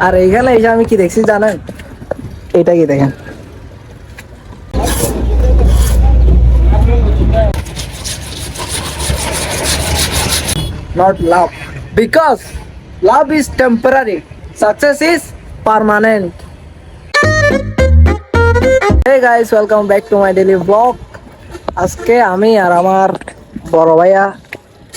আর এইখানে এসে আমি কি দেখছি জানেন? এটা কি দেখেন, not love, because love is temporary, success is permanent. Hey guys, welcome back to my daily vlog. আজকে আমি আর আমার বড় ভাইয়া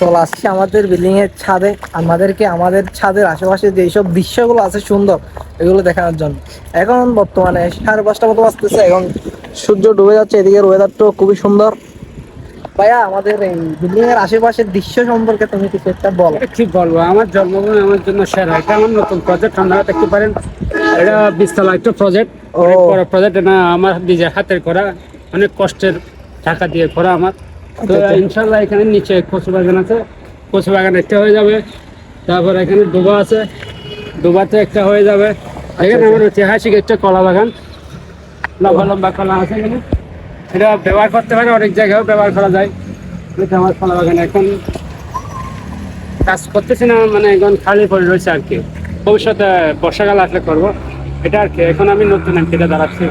চলে আসছি আমাদের বিল্ডিং এর ছাদে, আমাদের ছাদের আশেপাশে যেসব দৃশ্যগুলো আছে সুন্দর, এগুলো দেখানোর জন্য। এখন বর্তমানে 5:30 মতো বাজতেছে, এখন সূর্য ডুবে যাচ্ছে, এদিকের ওয়েদারটাও খুবই সুন্দর। ভাইয়া, আমাদের এই বিল্ডিং এর আশেপাশের দৃশ্য সম্পর্কে তুমি কিছু একটা বলো। কি বলবো, আমার জন্মভূমি আমার জন্য সেরা। এটা আমার নতুন প্রজেক্ট, আপনারা দেখতে পারেন। এটা 20 তলা একটা প্রজেক্ট, অনেক বড় প্রজেক্ট। এটা আমার নিজের হাতের করা, অনেক কষ্টের টাকা দিয়ে করা আমার। তো ইনশাল্লাহ এখানে নিচে কচু বাগান আছে, কচু বাগান একটা হয়ে যাবে। তারপর এখানে ডোবা আছে, ডোবাতে একটা হয়ে যাবে। এখানে আমার ঐতিহাসিক একটা কলা বাগান, লম্বা লম্বা কলা আছে এখানে। এটা ব্যবহার করতে পারে, অনেক জায়গায়ও ব্যবহার করা যায়। এটা আমার কলা বাগান। এখন কাজ করতেছি না, মানে এখন খালি পড়ে রয়েছে আর কি। ভবিষ্যতে বর্ষাকাল আসলে করবো এটা আর কি। এখন আমি নতুন এমপিটা দাঁড়াচ্ছি।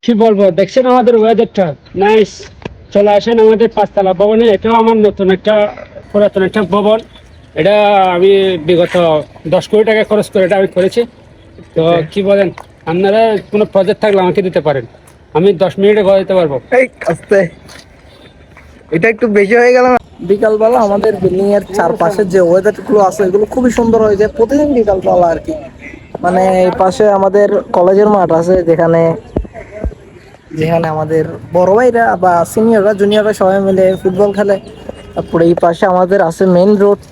কি বলবো, দেখছেন আমাদের ওয়েদারটা নাইস। চলে আসেন আমাদের 5 তলা ভবনে। এটাও আমার নতুন একটা পুরাতন একটা ভবন। এটা আমি বিগত 10 কোটি টাকা খরচ করে এটা আমি করেছি। তো কি বলেন, আপনারা কোনো প্রজেক্ট থাকলে আমাকে দিতে পারেন, আমি 10 মিনিটে করে দিতে পারবো। এই আস্তে, এটা একটু বেশি হয়ে গেল না? বিকালবেলা আমাদের বিল্ডিং এর চারপাশে যে ওয়েদার গুলো আছে এগুলো খুবই সুন্দর হয়ে যায় প্রতিদিন বিকালবেলা আর কি। মানে এই পাশে আমাদের কলেজের মাঠ আছে, যেখানে যেখানে আমাদের বড় ভাইরা বা সিনিয়ররা জুনিয়ররা সবাই মিলে ফুটবল খেলে। তারপরে এই পাশে আমাদের আছে মেন রোড,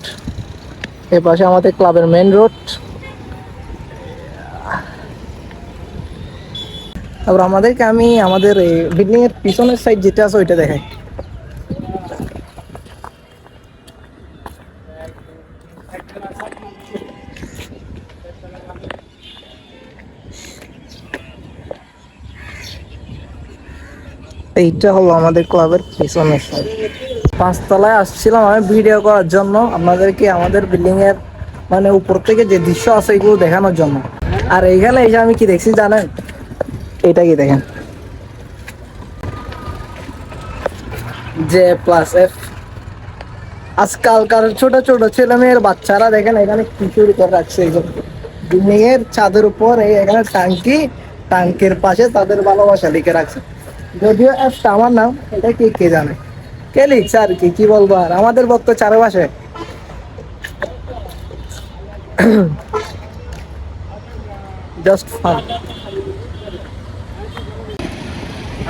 এই পাশে আমাদের ক্লাবের মেন রোড। তারপর আমাদেরকে আমি আমাদের এই বিল্ডিং এর পিছনের সাইড যেটা আছে ওইটা দেখাই। এইটা হলো আমাদের ক্লাবের পিছনের সাইড। 5 তলায় আসছিলাম আমি ভিডিও করার জন্য, আপনাদেরকে আমাদের বিল্ডিং এর মানে উপর থেকে যে দৃশ্য আছে এগুলো দেখানোর জন্য। আর এইখানে এসে আমি কি দেখছি জানেন? এটা কি দেখেন, J+F। আজকালকার ছোট ছোট ছেলে মেয়ের বাচ্চারা দেখেন এখানে কি চুরি করে রাখছে। এগুলো বিল্ডিং এর ছাদের উপর এখানে টাঙ্কি, টাঙ্কির পাশে তাদের ভালোবাসা লিখে রাখছে। যদিও অ্যাপটা আমার নাম, এটা কে কে জানে, কে লিখছে আর কি, কি বলবো। আর আমাদের বক্ত চারপাশে জাস্ট ফান।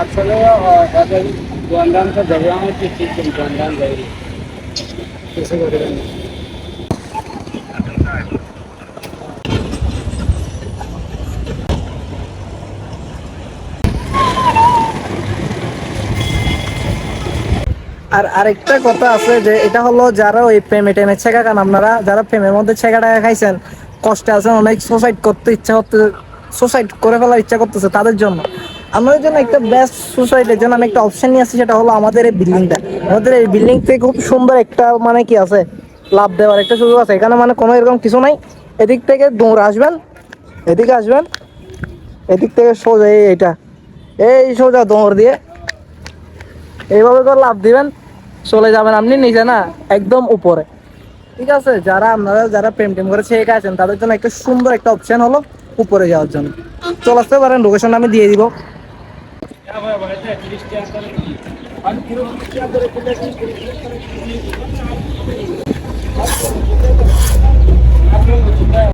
আসলে গন্ডান তো যাবে, আমার কি গন্ডান যাবে কিছু করে দেন। আর আরেকটা কথা আছে যে এটা হলো যারা ওই প্রেমে টেমে ছেঁকা খান, আপনারা যারা প্রেমের মধ্যে ছেঁকা টাকা খাইছেন, কষ্টে আছেন, অনেক সুসাইড করতে ইচ্ছা করতে, সুসাইড করে ফেলার ইচ্ছা করতেছে, তাদের জন্য আমাদের জন্য একটা বেস্ট সুসাইডের জন্য আমি একটা অপশন নিয়ে আসছি। সেটা হলো আমাদের এই বিল্ডিংটা। আমাদের এই বিল্ডিং থেকে খুব সুন্দর একটা মানে কি আছে, লাভ দেওয়ার একটা সুযোগ আছে এখানে। মানে কোনো এরকম কিছু নাই, এদিক থেকে দৌড় আসবেন, এদিকে আসবেন, এদিক থেকে সোজা এইটা, এই সোজা দৌড় দিয়ে এইভাবে করে লাভ দিবেন, চলে যাবেন আপনি নিচে না, একদম উপরে। ঠিক আছে, যারা প্রেম টেম করে ছেঁকে আছেন তাদের জন্য একটা সুন্দর একটা অপশন হলো উপরে যাওয়ার জন্য। চলে আসতে পারেন, লোকেশন আমি দিয়ে দিব।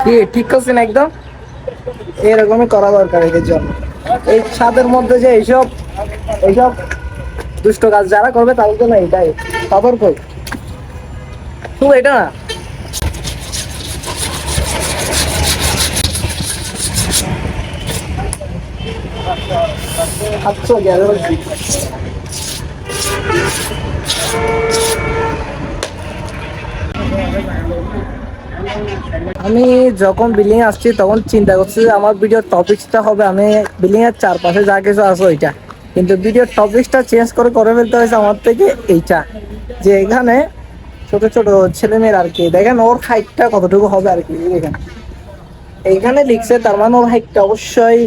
কি ঠিক করছেন একদম, এরকমই করা দরকার এদের জন্য। এই ছাদের মধ্যে যে এইসব এইসব দুষ্ট কাজ যারা করবে তাদের জন্য এটাই সতর্ক। শুধু এটা না, আমি যখন বিল্ডিং আসছি তখন চিন্তা করছি যে আমার ভিডিওর টপিকসটা হবে আমি বিল্ডিং এর চারপাশে যা কিছু আছে ওইটা, কিন্তু ভিডিওর টপিকসটা চেঞ্জ করে ফেলতে হয়েছে আমার থেকে এইটা, যে এখানে ছোট ছোট ছেলেমেয়ের আর কি, দেখেন ওর হাইটটা কতটুকু হবে আর কি, দেখেন এইখানে লিখছে, তার মানে ওর হাইটটা অবশ্যই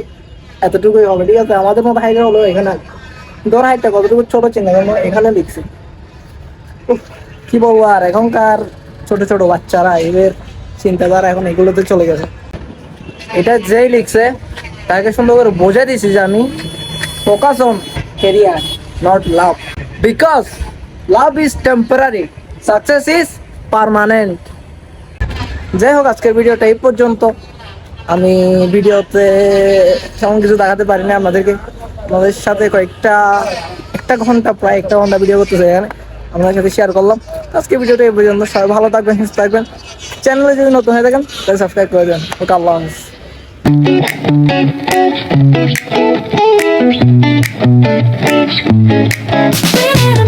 এতটুকুই হবে, ঠিক আছে? আমাদের মতো হাইট হলো এখানে, কিন্তু ওর হাইটটা কতটুকু ছোট চিন্তা করেন, এখানে লিখছে। উফ, কি বলবো আর, এখনকার ছোট ছোট বাচ্চারা এদের চিন্তাধারা এখন এগুলোতে চলে গেছে। এটা যেই লিখছে তাকে সুন্দর করে বোঝা দিয়েছি যে আমি focus on career not love, because love is temporary, success is permanent. যাই হোক, আজকের ভিডিওটা এই পর্যন্ত। আমি ভিডিওতে তেমন কিছু দেখাতে পারি না আপনাদেরকে, আমাদের সাথে একটা ঘন্টা প্রায় একটা ঘন্টা ভিডিও করতেছে এখানে, আপনাদের সাথে শেয়ার করলাম। আজকে ভিডিওটা এই পর্যন্ত, সবাই ভালো থাকবেন, সুস্থ থাকবেন। চ্যানেলে যদি নতুন হয়ে থাকেন তাহলে সাবস্ক্রাইব করে দেবেন। ওকে, আল্লাহ হাফেজ।